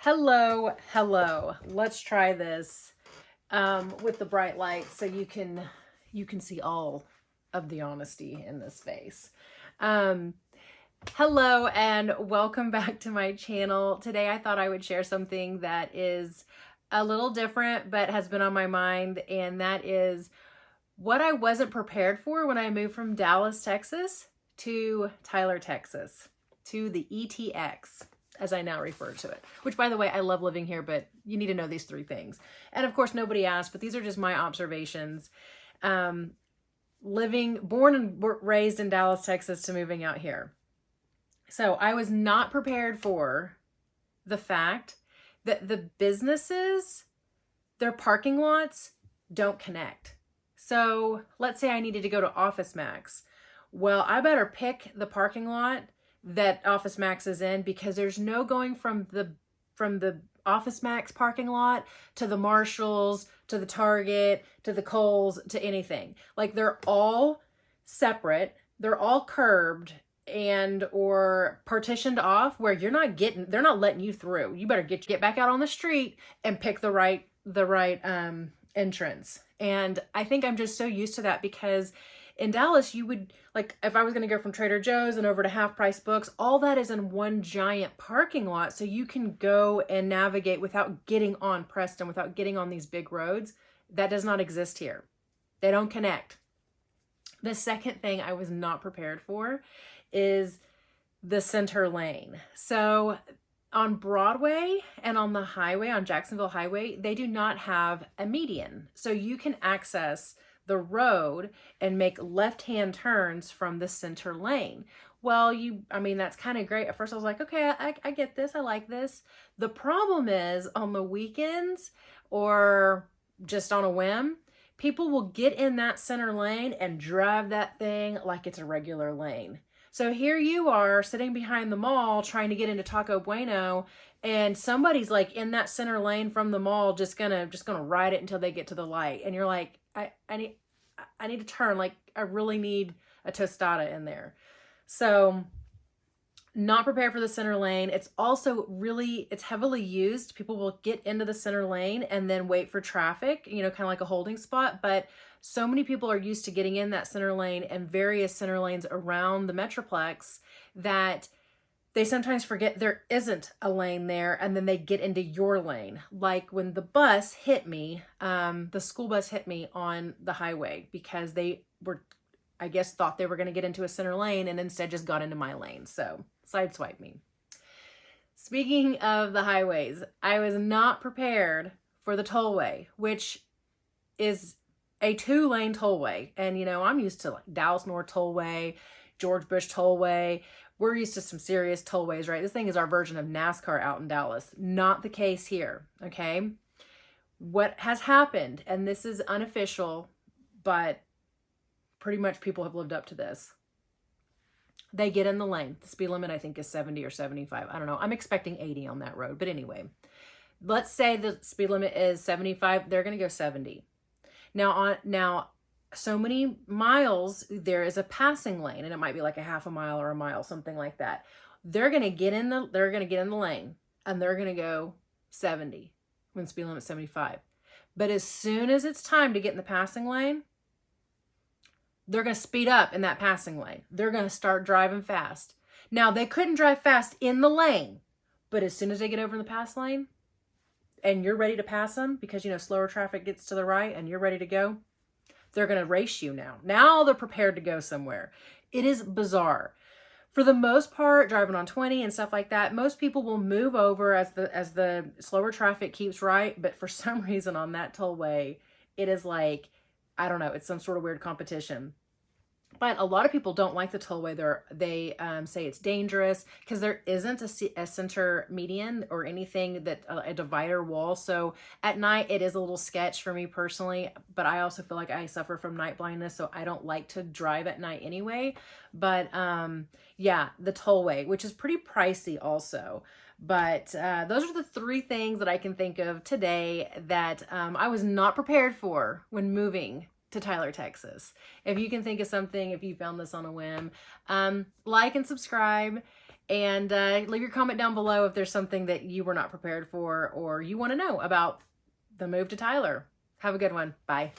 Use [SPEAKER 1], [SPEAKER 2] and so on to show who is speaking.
[SPEAKER 1] Hello. Let's try this with the bright lights so you can see all of the honesty in this face. Hello and welcome back to my channel. Today I thought I would share something that is a little different but has been on my mind, and that is what I wasn't prepared for when I moved from Dallas, Texas to Tyler, Texas, to the ETX, as I now refer to it, which, by the way, I love living here, but you need to know these three things. And of course, nobody asked, but these are just my observations. Born and raised in Dallas, Texas, to moving out here. So I was not prepared for the fact that the businesses, their parking lots don't connect. So let's say I needed to go to Office Max. Well, I better pick the parking lot that Office Max is in, because there's no going from the Office Max parking lot to the Marshalls, to the Target, to the Kohl's, to anything. Like, they're all separate. They're all curbed and or partitioned off where they're not letting you through. You better get back out on the street and pick the right entrance. And I think I'm just so used to that, because in Dallas, you would, like, if I was going to go from Trader Joe's and over to Half Price Books, all that is in one giant parking lot. So you can go and navigate without getting on Preston, without getting on these big roads. That does not exist here. They don't connect. The second thing I was not prepared for is the center lane. So on Broadway and on the highway, on Jacksonville Highway, they do not have a median. So you can access the road and make left-hand turns from the center lane. Well, that's kind of great. At first I was like, okay, I get this. I like this. The problem is, on the weekends or just on a whim, people will get in that center lane and drive that thing like it's a regular lane. So here you are sitting behind the mall trying to get into Taco Bueno, and somebody's like in that center lane from the mall just gonna ride it until they get to the light. And you're like, I need to turn. Like, I really need a tostada in there. So not prepared for the center lane. It's also it's heavily used. People will get into the center lane and then wait for traffic, kind of like a holding spot. But so many people are used to getting in that center lane and various center lanes around the Metroplex that they sometimes forget there isn't a lane there, and then they get into your lane. Like when the bus hit me, the school bus hit me on the highway, because they were, I guess, thought they were going to get into a center lane and instead just got into my lane. So sideswipe me. Speaking of the highways, I was not prepared for the tollway, which is a 2-lane tollway. And, I'm used to like Dallas North Tollway, George Bush Tollway. We're used to some serious tollways, right? This thing is our version of NASCAR out in Dallas. Not the case here, okay? What has happened, and this is unofficial, but pretty much people have lived up to this. They get in the lane. The speed limit, I think, is 70 or 75. I don't know. I'm expecting 80 on that road. But anyway, let's say the speed limit is 75. They're going to go 70. Now, so many miles, there is a passing lane, and it might be like a half a mile or a mile, something like that. They're going to get in the lane, and they're going to go 70 when speed limit 75. But as soon as it's time to get in the passing lane, they're going to speed up in that passing lane. They're going to start driving fast. Now, they couldn't drive fast in the lane, but as soon as they get over in the pass lane and you're ready to pass them, because, slower traffic gets to the right and you're ready to go, they're going to race you now. Now they're prepared to go somewhere. It is bizarre. For the most part, driving on 20 and stuff like that, most people will move over as the slower traffic keeps right. But for some reason on that tollway, it is like, I don't know, it's some sort of weird competition. But a lot of people don't like the tollway. They say it's dangerous because there isn't a center median or anything that a divider wall. So at night it is a little sketch for me personally, but I also feel like I suffer from night blindness, so I don't like to drive at night anyway. But yeah, the tollway, which is pretty pricey also. But those are the 3 things that I can think of today that I was not prepared for when moving to Tyler, Texas. If you can think of something, if you found this on a whim, like and subscribe. And leave your comment down below if there's something that you were not prepared for or you want to know about the move to Tyler. Have a good one. Bye.